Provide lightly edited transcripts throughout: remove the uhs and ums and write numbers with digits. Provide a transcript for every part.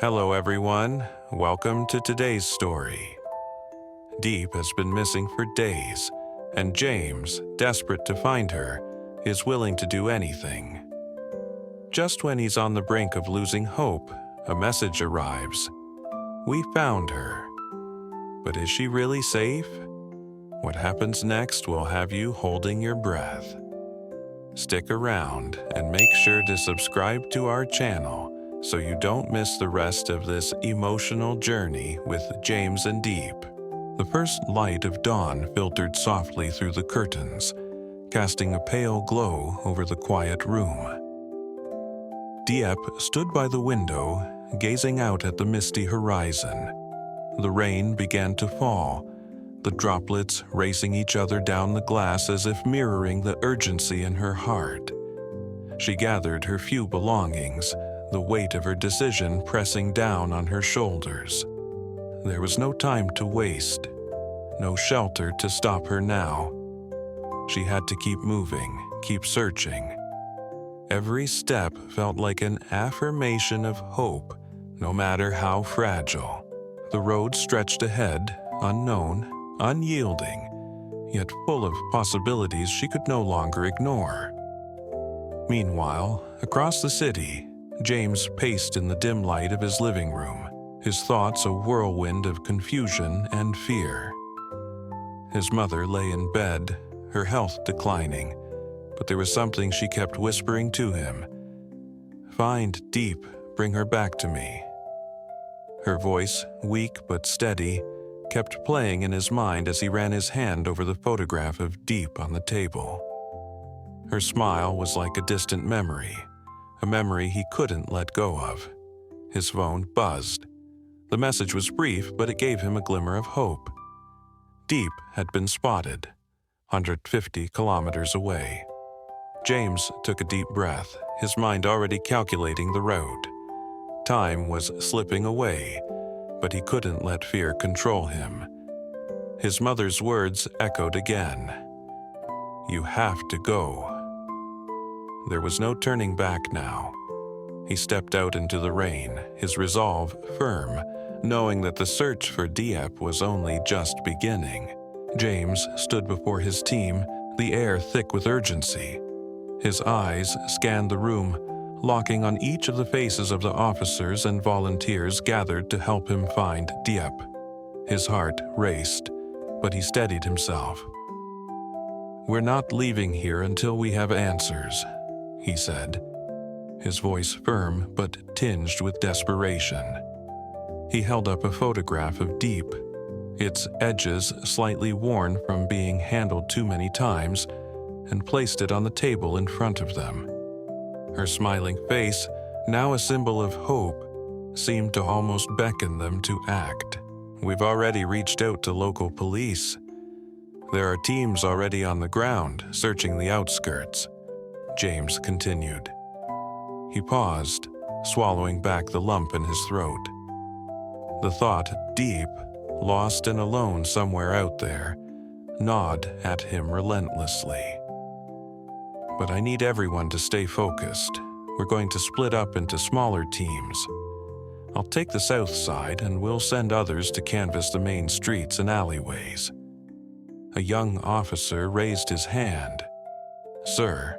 Hello everyone, welcome to today's story. Diep has been missing for days, and James, desperate to find her, is willing to do anything. Just when he's on the brink of losing hope, a message arrives. We found her. But is she really safe? What happens next will have you holding your breath. Stick around and make sure to subscribe to our channel so you don't miss the rest of this emotional journey with James and Diep. The first light of dawn filtered softly through the curtains, casting a pale glow over the quiet room. Diep stood by the window, gazing out at the misty horizon. The rain began to fall, the droplets racing each other down the glass as if mirroring the urgency in her heart. She gathered her few belongings, the weight of her decision pressing down on her shoulders. There was no time to waste, no shelter to stop her now. She had to keep moving, keep searching. Every step felt like an affirmation of hope, no matter how fragile. The road stretched ahead, unknown, unyielding, yet full of possibilities she could no longer ignore. Meanwhile, across the city, James paced in the dim light of his living room, his thoughts a whirlwind of confusion and fear. His mother lay in bed, her health declining, but there was something she kept whispering to him. "Find Diep, bring her back to me." Her voice, weak but steady, kept playing in his mind as he ran his hand over the photograph of Diep on the table. Her smile was like a distant memory, a memory he couldn't let go of. His phone buzzed. The message was brief, but it gave him a glimmer of hope. Diep had been spotted, 150 kilometers away. James took a deep breath, his mind already calculating the route. Time was slipping away, but he couldn't let fear control him. His mother's words echoed again. "You have to go." There was no turning back now. He stepped out into the rain, his resolve firm, knowing that the search for Diep was only just beginning. James stood before his team, the air thick with urgency. His eyes scanned the room, locking on each of the faces of the officers and volunteers gathered to help him find Diep. His heart raced, but he steadied himself. "We're not leaving here until we have answers," he said, his voice firm but tinged with desperation. He held up a photograph of Diep, its edges slightly worn from being handled too many times, and placed it on the table in front of them. Her smiling face, now a symbol of hope, seemed to almost beckon them to act. "We've already reached out to local police. There are teams already on the ground, searching the outskirts," James continued. He paused, swallowing back the lump in his throat. The thought, Diep, lost and alone somewhere out there, gnawed at him relentlessly. "But I need everyone to stay focused. We're going to split up into smaller teams. I'll take the south side and we'll send others to canvass the main streets and alleyways." A young officer raised his hand. "Sir,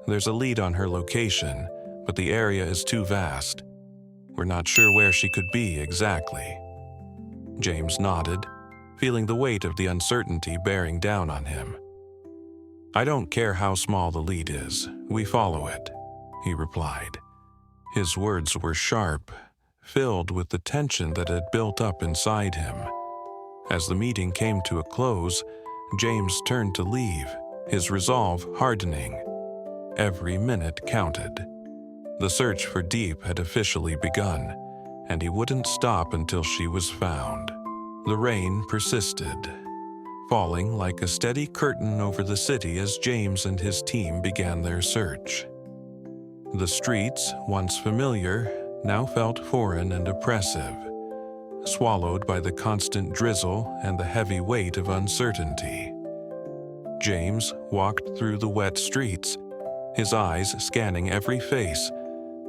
there's a lead on her location, but the area is too vast. We're not sure where she could be exactly." James nodded, feeling the weight of the uncertainty bearing down on him. "I don't care how small the lead is, we follow it," he replied. His words were sharp, filled with the tension that had built up inside him. As the meeting came to a close, James turned to leave, his resolve hardening. Every minute counted. The search for Diep had officially begun, and he wouldn't stop until she was found. The rain persisted, falling like a steady curtain over the city as James and his team began their search. The streets, once familiar, now felt foreign and oppressive, swallowed by the constant drizzle and the heavy weight of uncertainty. James walked through the wet streets, his eyes scanning every face,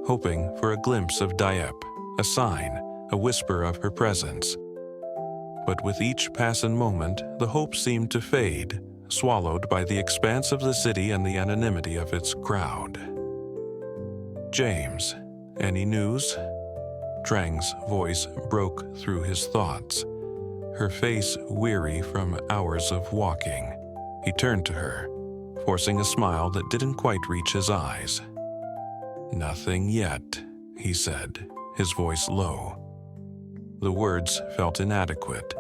hoping for a glimpse of Diep, a sign, a whisper of her presence. But with each passing moment, the hope seemed to fade, swallowed by the expanse of the city and the anonymity of its crowd. "James, any news?" Trang's voice broke through his thoughts, her face weary from hours of walking. He turned to her, forcing a smile that didn't quite reach his eyes. "Nothing yet," he said, his voice low. The words felt inadequate.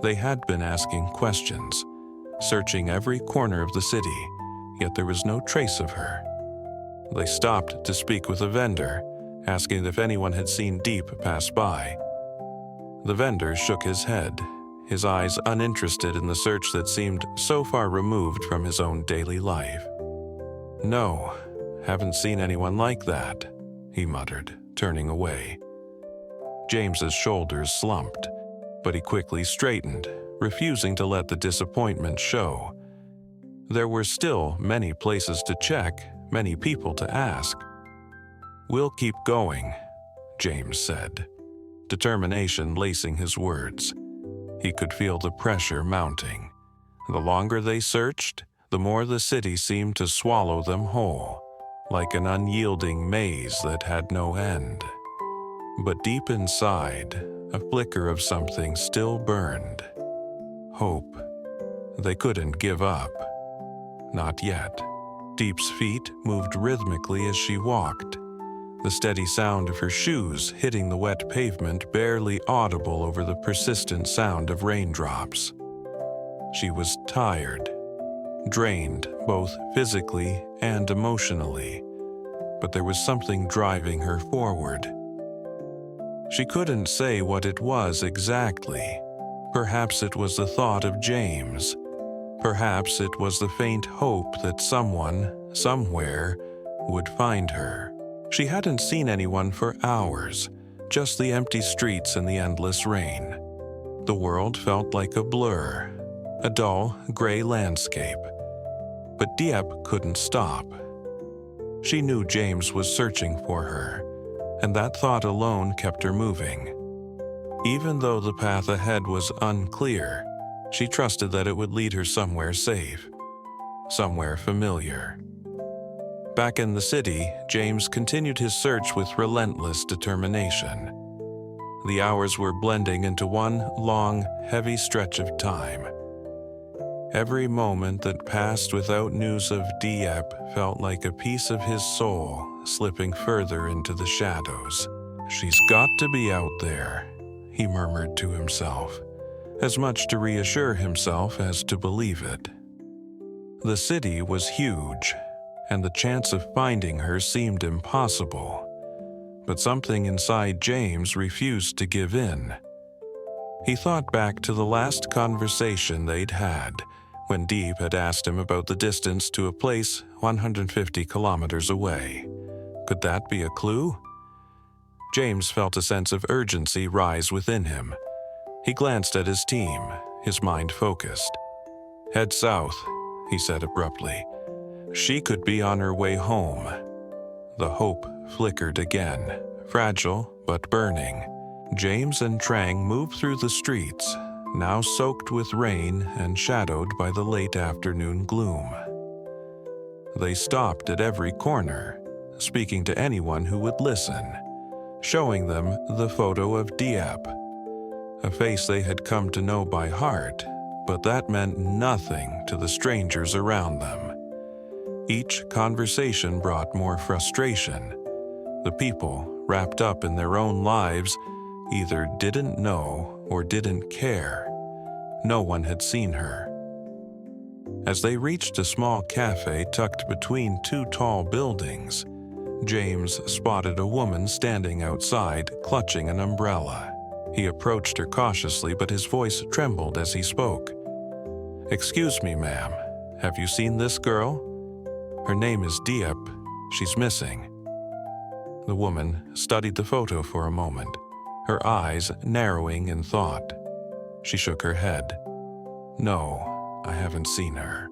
They had been asking questions, searching every corner of the city, yet there was no trace of her. They stopped to speak with a vendor, asking if anyone had seen Diep pass by. The vendor shook his head, his eyes uninterested in the search that seemed so far removed from his own daily life. "No, haven't seen anyone like that," he muttered, turning away. James's shoulders slumped, but he quickly straightened, refusing to let the disappointment show. There were still many places to check, many people to ask. "We'll keep going," James said, determination lacing his words. He could feel the pressure mounting. The longer they searched, the more the city seemed to swallow them whole, like an unyielding maze that had no end. But deep inside, a flicker of something still burned. Hope. They couldn't give up. Not yet. Diep's feet moved rhythmically as she walked, the steady sound of her shoes hitting the wet pavement barely audible over the persistent sound of raindrops. She was tired, drained both physically and emotionally, but there was something driving her forward. She couldn't say what it was exactly. Perhaps it was the thought of James. Perhaps it was the faint hope that someone, somewhere, would find her. She hadn't seen anyone for hours, just the empty streets and the endless rain. The world felt like a blur, a dull, gray landscape. But Diep couldn't stop. She knew James was searching for her, and that thought alone kept her moving. Even though the path ahead was unclear, she trusted that it would lead her somewhere safe, somewhere familiar. Back in the city, James continued his search with relentless determination. The hours were blending into one long, heavy stretch of time. Every moment that passed without news of Diep felt like a piece of his soul slipping further into the shadows. "She's got to be out there," he murmured to himself, as much to reassure himself as to believe it. The city was huge, and the chance of finding her seemed impossible. But something inside James refused to give in. He thought back to the last conversation they'd had, when Diep had asked him about the distance to a place 150 kilometers away. Could that be a clue? James felt a sense of urgency rise within him. He glanced at his team, his mind focused. "Head south," he said abruptly. "She could be on her way home." The hope flickered again, fragile but burning. James and Trang moved through the streets, now soaked with rain and shadowed by the late afternoon gloom. They stopped at every corner, speaking to anyone who would listen, showing them the photo of Diep, a face they had come to know by heart, but that meant nothing to the strangers around them. Each conversation brought more frustration. The people, wrapped up in their own lives, either didn't know or didn't care. No one had seen her. As they reached a small cafe tucked between two tall buildings, James spotted a woman standing outside, clutching an umbrella. He approached her cautiously, but his voice trembled as he spoke. "Excuse me, ma'am. Have you seen this girl? Her name is Diep. She's missing." The woman studied the photo for a moment, her eyes narrowing in thought. She shook her head. "No, I haven't seen her,"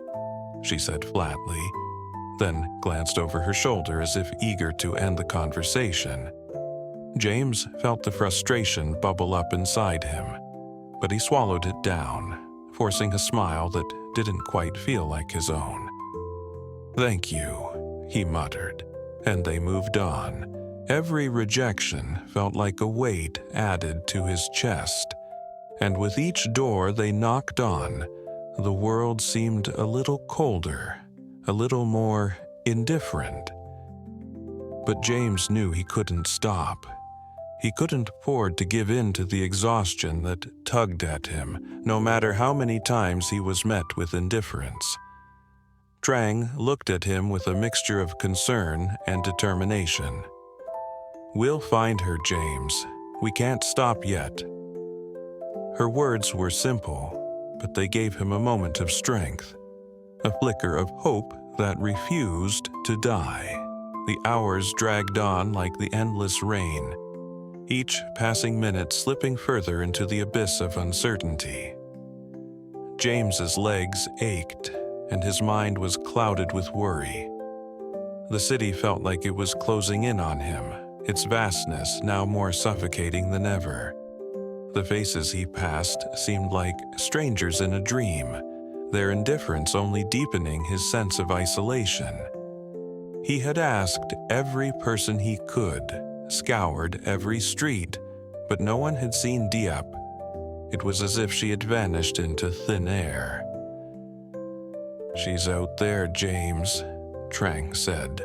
she said flatly, then glanced over her shoulder as if eager to end the conversation. James felt the frustration bubble up inside him, but he swallowed it down, forcing a smile that didn't quite feel like his own. "Thank you," he muttered, and they moved on. Every rejection felt like a weight added to his chest, and with each door they knocked on, the world seemed a little colder, a little more indifferent. But James knew he couldn't stop. He couldn't afford to give in to the exhaustion that tugged at him, no matter how many times he was met with indifference. Trang looked at him with a mixture of concern and determination. "We'll find her, James. We can't stop yet." Her words were simple, but they gave him a moment of strength, a flicker of hope that refused to die. The hours dragged on like the endless rain, each passing minute slipping further into the abyss of uncertainty. James's legs ached, and his mind was clouded with worry. The city felt like it was closing in on him, its vastness now more suffocating than ever. The faces he passed seemed like strangers in a dream, their indifference only deepening his sense of isolation. He had asked every person he could, scoured every street, but no one had seen Diep. It was as if she had vanished into thin air. "She's out there, James," Trang said,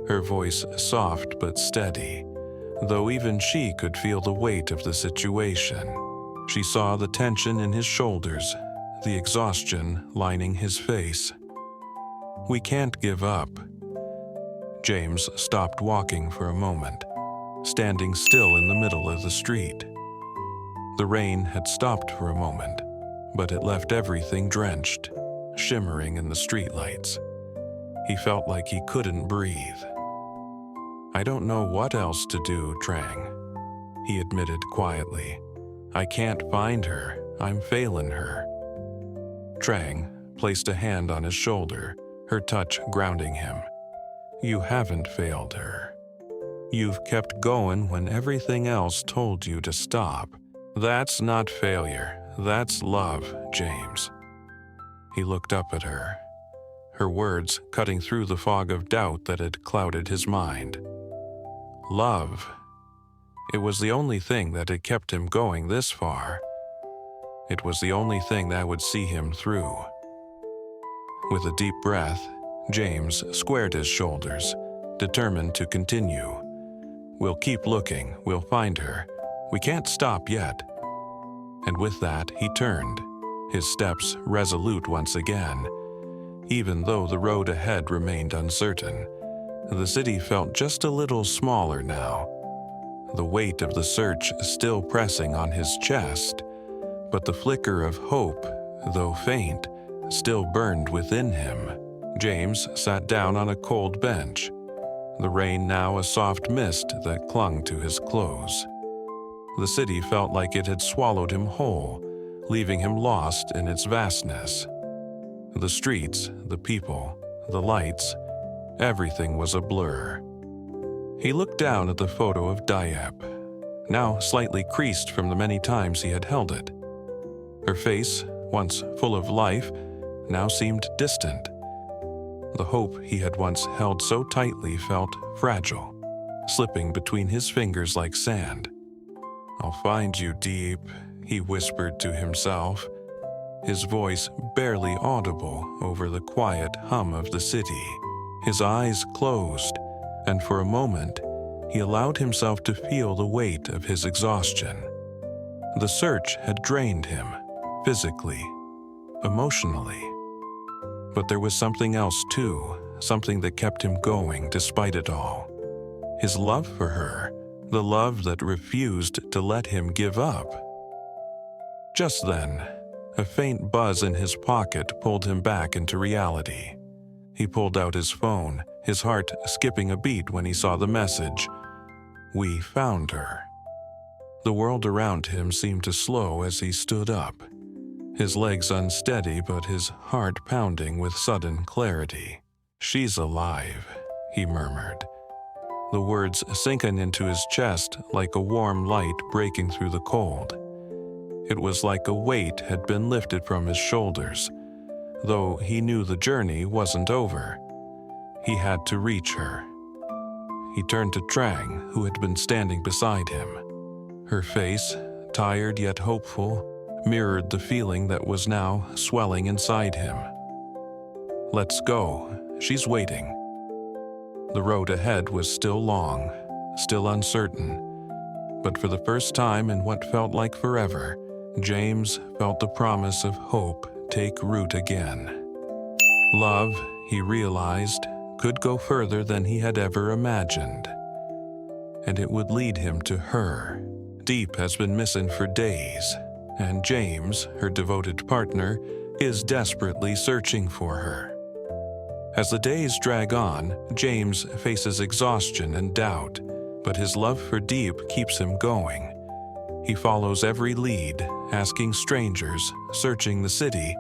her voice soft but steady, though even she could feel the weight of the situation. She saw the tension in his shoulders, the exhaustion lining his face. "We can't give up." James stopped walking for a moment, standing still in the middle of the street. The rain had stopped for a moment, but it left everything drenched, shimmering in the streetlights. He felt like he couldn't breathe. "I don't know what else to do, Trang," he admitted quietly. "I can't find her. I'm failing her." Trang placed a hand on his shoulder, her touch grounding him. "You haven't failed her. You've kept going when everything else told you to stop. That's not failure. That's love, James." He looked up at her, her words cutting through the fog of doubt that had clouded his mind. Love. It was the only thing that had kept him going this far. It was the only thing that would see him through. With a deep breath, James squared his shoulders, determined to continue. "We'll keep looking. We'll find her. We can't stop yet." And with that, he turned, his steps resolute once again. Even though the road ahead remained uncertain, the city felt just a little smaller now. The weight of the search still pressing on his chest, but the flicker of hope, though faint, still burned within him. James sat down on a cold bench, the rain now a soft mist that clung to his clothes. The city felt like it had swallowed him whole, leaving him lost in its vastness. The streets, the people, the lights, everything was a blur. He looked down at the photo of Diep, now slightly creased from the many times he had held it. Her face, once full of life, now seemed distant. The hope he had once held so tightly felt fragile, slipping between his fingers like sand. "I'll find you, Diep," he whispered to himself, his voice barely audible over the quiet hum of the city. His eyes closed, and for a moment, he allowed himself to feel the weight of his exhaustion. The search had drained him, physically, emotionally. But there was something else too, something that kept him going despite it all. His love for her, the love that refused to let him give up. Just then, a faint buzz in his pocket pulled him back into reality. He pulled out his phone, his heart skipping a beat when he saw the message. "We found her." The world around him seemed to slow as he stood up, his legs unsteady but his heart pounding with sudden clarity. "She's alive," he murmured. the words sinking into his chest like a warm light breaking through the cold. It was like a weight had been lifted from his shoulders, though he knew the journey wasn't over. He had to reach her. He turned to Trang, who had been standing beside him. Her face, tired yet hopeful, mirrored the feeling that was now swelling inside him. "Let's go. She's waiting." The road ahead was still long, still uncertain, but for the first time in what felt like forever, James felt the promise of hope take root again. Love, he realized, could go further than he had ever imagined, and it would lead him to her. Diep has been missing for days, and James, her devoted partner, is desperately searching for her. As the days drag on, James faces exhaustion and doubt, but his love for Diep keeps him going. He follows every lead, asking strangers, searching the city,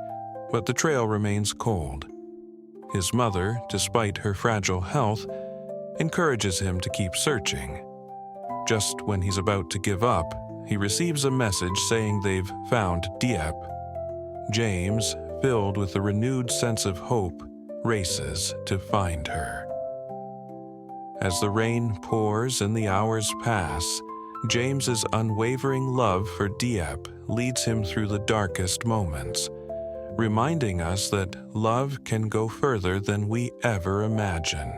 but the trail remains cold. His mother, despite her fragile health, encourages him to keep searching. Just when he's about to give up, he receives a message saying they've found Diep. James, filled with a renewed sense of hope, races to find her. As the rain pours and the hours pass, James's unwavering love for Diep leads him through the darkest moments, reminding us that love can go further than we ever imagine.